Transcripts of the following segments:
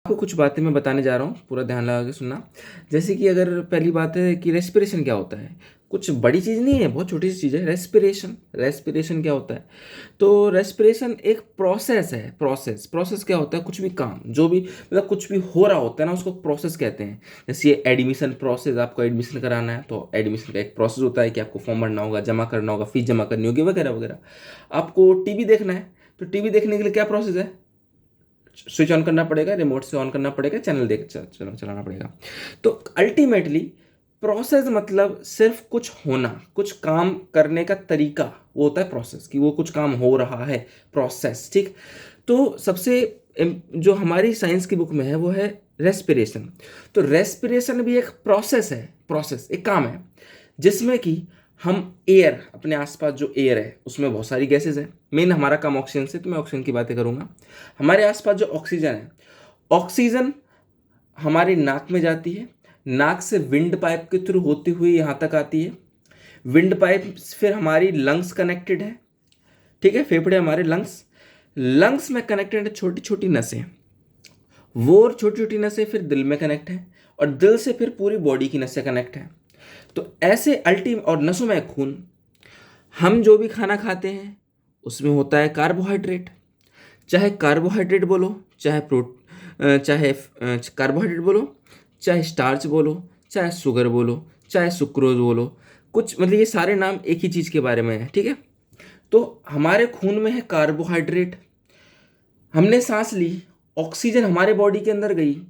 आपको कुछ बातें मैं बताने जा रहा हूँ, पूरा ध्यान लगा के सुनना। जैसे कि अगर पहली बात है कि रेस्पिरेशन क्या होता है, कुछ बड़ी चीज़ नहीं है, बहुत छोटी सी चीज़ है। रेस्पिरेशन रेस्पिरेशन क्या होता है? तो रेस्पिरेशन एक प्रोसेस है। प्रोसेस प्रोसेस क्या होता है? कुछ भी काम, जो भी मतलब कुछ भी हो रहा होता है ना, उसको प्रोसेस कहते हैं। जैसे ये एडमिशन प्रोसेस, आपको एडमिशन कराना है तो एडमिशन का एक प्रोसेस होता है कि आपको फॉर्म भरना होगा, जमा करना होगा, फीस जमा करनी होगी, वगैरह वगैरह। आपको टीवी देखना है तो टीवी देखने के लिए क्या प्रोसेस है? स्विच ऑन करना पड़ेगा, रिमोट से ऑन करना पड़ेगा, चैनल चलाना पड़ेगा। तो अल्टीमेटली प्रोसेस मतलब सिर्फ कुछ होना, कुछ काम करने का तरीका, वो होता है प्रोसेस, कि वो कुछ काम हो रहा है, प्रोसेस। ठीक। तो सबसे जो हमारी साइंस की बुक में है वो है रेस्पिरेशन। तो रेस्पिरेशन भी एक प्रोसेस है, प्रोसेस एक काम है, जिसमें कि हम एयर, अपने आसपास जो एयर है उसमें बहुत सारी गैसेज है। मेन हमारा काम ऑक्सीजन से, तो मैं ऑक्सीजन की बातें करूंगा। हमारे आसपास जो ऑक्सीजन है, ऑक्सीजन हमारी नाक में जाती है, नाक से विंड पाइप के थ्रू होती हुई यहाँ तक आती है। विंड पाइप फिर हमारी लंग्स कनेक्टेड है। ठीक है, फेफड़े हमारे लंग्स, लंग्स में कनेक्टेड है छोटी छोटी नसें, वो छोटी छोटी नसें फिर दिल में कनेक्ट है, और दिल से फिर पूरी बॉडी की नसें कनेक्ट है। तो ऐसे और नसों में खून। हम जो भी खाना खाते हैं उसमें होता है कार्बोहाइड्रेट, चाहे कार्बोहाइड्रेट बोलो, चाहे कार्बोहाइड्रेट बोलो, चाहे स्टार्च बोलो, चाहे शुगर बोलो, चाहे सुक्रोज बोलो, कुछ मतलब ये सारे नाम एक ही चीज़ के बारे में है। ठीक है, तो हमारे खून में है कार्बोहाइड्रेट। हमने सांस ली, ऑक्सीजन हमारे बॉडी के अंदर गई,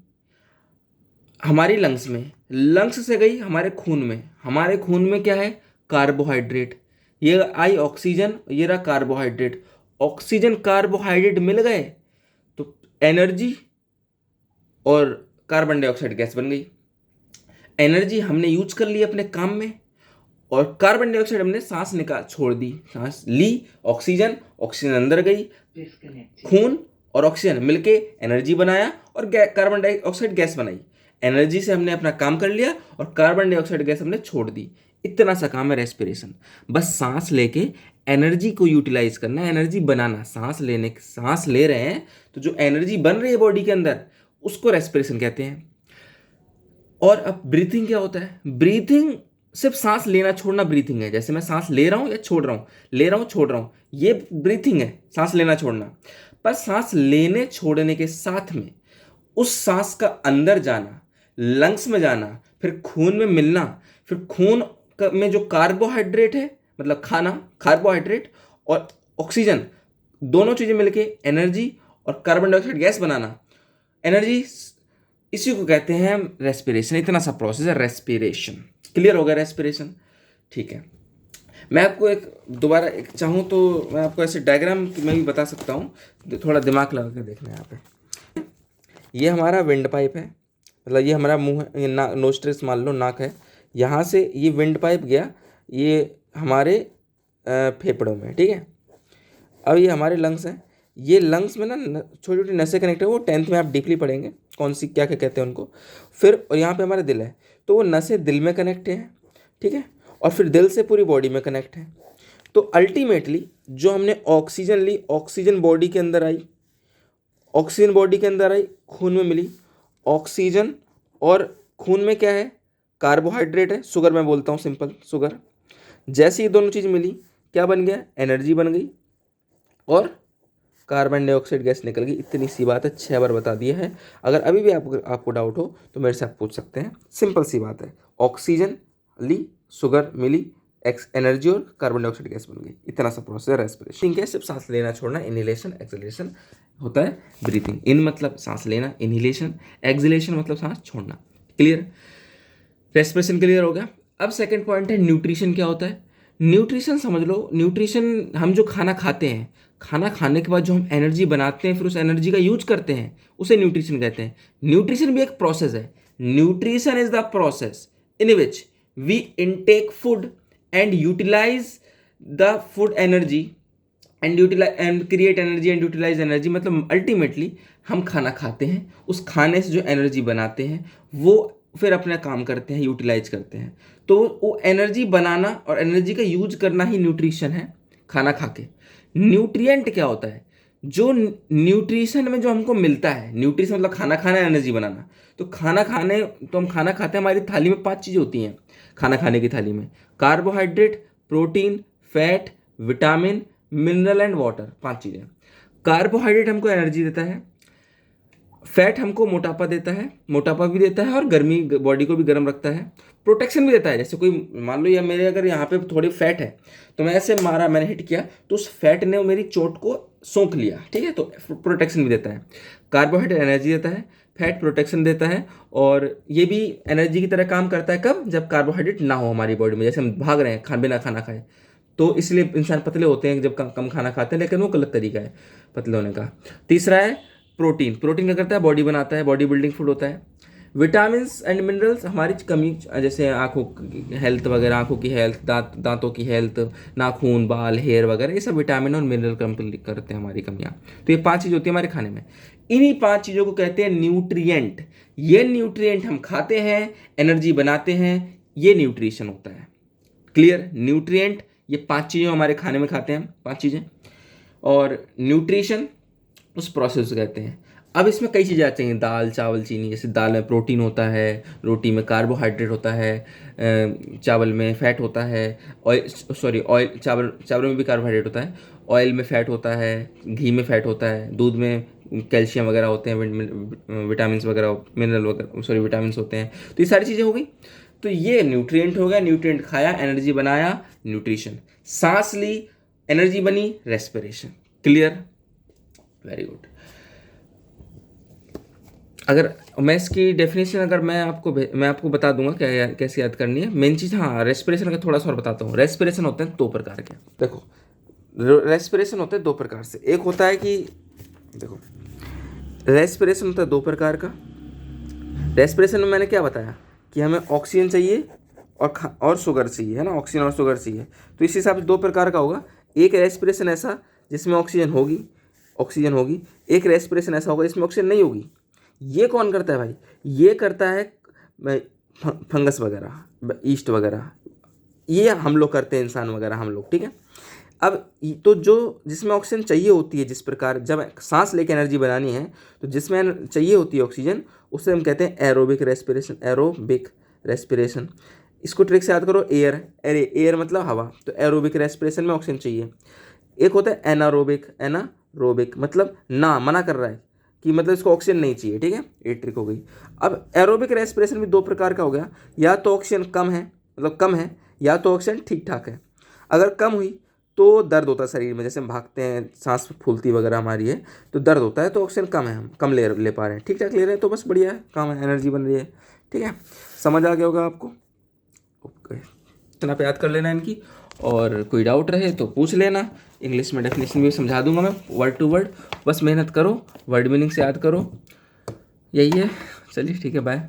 हमारी लंग्स में, लंग्स से गई हमारे खून में, हमारे खून में क्या है? कार्बोहाइड्रेट। ये आई ऑक्सीजन, ये रहा कार्बोहाइड्रेट। ऑक्सीजन कार्बोहाइड्रेट मिल गए तो एनर्जी और कार्बन डाइऑक्साइड गैस बन गई। एनर्जी हमने यूज कर ली अपने काम में, और कार्बन डाइऑक्साइड हमने सांस निकाल छोड़ दी, सांस ली, ऑक्सीजन, ऑक्सीजन अंदर गई, खून और ऑक्सीजन मिलके एनर्जी बनाया, और कार्बन डाइऑक्साइड गैस बनाई। एनर्जी से हमने अपना काम कर लिया और कार्बन डाइऑक्साइड गैस हमने छोड़ दी। इतना सा काम है रेस्पिरेशन। बस सांस लेके एनर्जी को यूटिलाइज करना, एनर्जी बनाना। सांस ले रहे हैं तो जो एनर्जी बन रही है बॉडी के अंदर, उसको रेस्पिरेशन कहते हैं। और अब ब्रीथिंग क्या होता है? ब्रीथिंग सिर्फ सांस लेना छोड़ना ब्रीथिंग है। जैसे मैं सांस ले रहा हूं या छोड़ रहा हूं, ले रहा हूं छोड़ रहा हूं, ये ब्रीथिंग है, सांस लेना छोड़ना। पर सांस लेने छोड़ने के साथ में उस सांस का अंदर जाना, लंग्स में जाना, फिर खून में मिलना, फिर खून में जो कार्बोहाइड्रेट है, मतलब खाना, कार्बोहाइड्रेट और ऑक्सीजन, दोनों चीजें मिलके एनर्जी और कार्बन डाइऑक्साइड गैस बनाना, एनर्जी, इसी को कहते हैं रेस्पिरेशन। इतना सा प्रोसेस है रेस्पिरेशन। क्लियर हो गया रेस्पिरेशन? ठीक है, मैं आपको एक दोबारा एक चाहूँ तो मैं आपको ऐसे डायग्राम में भी बता सकता हूँ, थोड़ा दिमाग लगा के देखना है यहाँ पे। ये हमारा विंड पाइप है, मतलब ये हमारा मुंह है, ये नोस्ट्रिल्स मान लो, नाक है। यहाँ से ये विंड पाइप गया, ये हमारे फेफड़ों में। ठीक है, अब ये हमारे लंग्स हैं। ये लंग्स में ना छोटी छोटी नसें कनेक्ट है, वो 10th में आप डीपली पढ़ेंगे कौन सी क्या क्या कहते हैं उनको। फिर और यहाँ पे हमारा दिल है, तो वो नसें दिल में कनेक्ट हैं। ठीक है, और फिर दिल से पूरी बॉडी में कनेक्ट है। तो अल्टीमेटली जो हमने ऑक्सीजन ली, ऑक्सीजन बॉडी के अंदर आई, ऑक्सीजन बॉडी के अंदर आई, खून में मिली। ऑक्सीजन और खून में क्या है? कार्बोहाइड्रेट है, शुगर मैं बोलता हूँ, सिंपल शुगर। जैसे ये दोनों चीज़ मिली, क्या बन गया? एनर्जी बन गई और कार्बन डाइऑक्साइड गैस निकल गई। इतनी सी बात है, 6 बार बता दिया है। अगर अभी भी आपको डाउट हो तो मेरे से आप पूछ सकते हैं। सिंपल सी बात है, ऑक्सीजन ली, शुगर मिली, एनर्जी और कार्बन डाइऑक्साइड गैस बन गई। इतना सा प्रोसेस है रेस्पिरेशन। ठीक है, सिर्फ सांस लेना छोड़ना, इनहेलेशन एक्सहेलेशन होता है ब्रीथिंग। इन मतलब सांस लेना, इनहेलेशन, एक्सहेलेशन मतलब सांस छोड़ना। क्लियर? रेस्पिरेशन क्लियर हो गया। अब सेकंड पॉइंट है न्यूट्रिशन क्या होता है। न्यूट्रिशन समझ लो, न्यूट्रिशन हम जो खाना खाते हैं, खाना खाने के बाद जो हम एनर्जी बनाते हैं, फिर उस एनर्जी का यूज करते हैं, उसे न्यूट्रिशन कहते हैं। न्यूट्रिशन भी एक प्रोसेस है। Nutrition is the process in which we intake food and utilise the food energy and create energy and utilise energy. मतलब अल्टीमेटली हम खाना खाते हैं, उस खाने से जो एनर्जी बनाते हैं वो फिर अपना काम करते हैं, यूटिलाइज करते हैं। तो वो एनर्जी बनाना और एनर्जी का यूज करना ही न्यूट्रिशन है, खाना खा के। न्यूट्रिएंट क्या होता है? जो न्यूट्रिशन में जो हमको मिलता है, न्यूट्रिशन मतलब खाना खाना, एनर्जी बनाना। तो खाना खाने, तो हम खाना खाते हैं, हमारी थाली में 5 चीज़ें होती हैं खाना खाने की थाली में। Carbohydrate, protein, fat, vitamin, mineral and water, 5 चीज़ें। कार्बोहाइड्रेट हमको एनर्जी देता है, फैट हमको मोटापा देता है, मोटापा भी देता है और गर्मी, बॉडी को भी गर्म रखता है। प्रोटेक्शन भी देता है, जैसे कोई मान लो या मेरे अगर यहाँ पे थोड़ी फैट है तो मैं ऐसे मारा, मैंने हिट किया तो उस फैट ने मेरी चोट को सोख लिया, ठीक है, तो प्रोटेक्शन भी देता है। कार्बोहाइड्रेट एनर्जी देता है, फैट प्रोटेक्शन देता है, और ये भी एनर्जी की तरह काम करता है कब, जब कार्बोहाइड्रेट ना हो हमारी बॉडी में, जैसे हम भाग रहे हैं बिना खाना खाए। तो इसलिए इंसान पतले होते हैं जब कम खाना खाते हैं, लेकिन वो गलत तरीका है पतले होने का। तीसरा है प्रोटीन। प्रोटीन क्या करता है, बॉडी बनाता है, बॉडी बिल्डिंग फूड होता है। विटामिन्स एंड मिनरल्स हमारी कमी, जैसे आँखों की हेल्थ वगैरह, आँखों की हेल्थ, दांतों की हेल्थ, नाखून, बाल, हेयर वगैरह, ये सब विटामिन और मिनरल कंप्लीट करते हैं हमारी कमियाँ। तो ये 5 चीज़ होती है हमारे खाने में। इन्हीं 5 चीज़ों को कहते हैं न्यूट्रिएंट। ये न्यूट्रिएंट हम खाते हैं, एनर्जी बनाते हैं, ये न्यूट्रिशन होता है। क्लियर? न्यूट्रिएंट ये 5 चीज़ें हमारे खाने में खाते हैं, 5 चीज़ें, और न्यूट्रिशन उस प्रोसेस को कहते हैं। अब इसमें कई चीज़ें आती हैं, दाल, चावल, चीनी। जैसे दाल में प्रोटीन होता है, रोटी में कार्बोहाइड्रेट होता है, चावल में फैट होता है, ऑयल, चावल में भी कार्बोहाइड्रेट होता है, ऑयल में फैट होता है, घी में फैट होता है, दूध में कैल्शियम वगैरह होते हैं, विटामिन वगैरह, मिनरल वगैरह, विटामिन होते हैं। तो ये सारी चीज़ें हो गई। तो ये न्यूट्रिएंट हो गया, न्यूट्रिएंट खाया, एनर्जी बनाया, न्यूट्रिशन। सांस ली, एनर्जी बनी, रेस्पिरेशन। क्लियर? Very good. अगर मैं इसकी डेफिनेशन, अगर मैं आपको बता दूंगा क्या कैसे याद करनी है। मेन चीज़, हाँ, रेस्पिरेशन का थोड़ा सा और बताता हूँ। रेस्पिरेशन होते हैं 2 प्रकार के। देखो, रेस्पिरेशन होते हैं 2 प्रकार से। एक होता है कि, देखो, रेस्पिरेशन होता है 2 प्रकार का। रेस्पिरेशन में मैंने क्या बताया कि हमें ऑक्सीजन चाहिए और शुगर चाहिए, है ना, ऑक्सीजन और शुगर चाहिए। तो इस हिसाब से 2 प्रकार का होगा। एक रेस्पिरेशन ऐसा जिसमें ऑक्सीजन होगी, एक रेस्पिरेशन ऐसा होगा जिसमें ऑक्सीजन नहीं होगी। ये कौन करता है भाई? ये करता है फंगस वगैरह, ईस्ट वगैरह, ये हम लोग करते हैं, इंसान वगैरह हम लोग, ठीक है। अब तो जो जिसमें ऑक्सीजन चाहिए होती है, जिस प्रकार जब सांस लेके एनर्जी बनानी है तो जिसमें चाहिए होती है ऑक्सीजन, उसे हम कहते हैं एरोबिक रेस्पिरेशन। एरोबिक रेस्पिरेशन, इसको ट्रिक से याद करो। एयर मतलब हवा, तो एरोबिक रेस्पिरेशन में ऑक्सीजन चाहिए। एक होता है एनारोबिक मतलब ना, मना कर रहा है कि मतलब इसको ऑक्सीजन नहीं चाहिए, ठीक है, ये ट्रिक हो गई। अब एरोबिक रेस्पिरेशन भी 2 प्रकार का हो गया। या तो ऑक्सीजन कम है, या तो ऑक्सीजन ठीक ठाक है। अगर कम हुई तो दर्द होता है शरीर में, जैसे हम भागते हैं, सांस फूलती वगैरह हमारी है तो दर्द होता है, तो ऑक्सीजन कम है, हम कम ले पा रहे हैं। ठीक ठाक ले रहे हैं तो बस बढ़िया है, काम है, एनर्जी बन रही है, ठीक है। समझ आ गया होगा आपको? ओके, इतना पे याद कर लेना इनकी, और कोई डाउट रहे तो पूछ लेना। इंग्लिश में डेफिनेशन भी समझा दूंगा मैं वर्ड टू वर्ड, बस मेहनत करो, वर्ड मीनिंग से याद करो। यही है, चलिए ठीक है, बाय।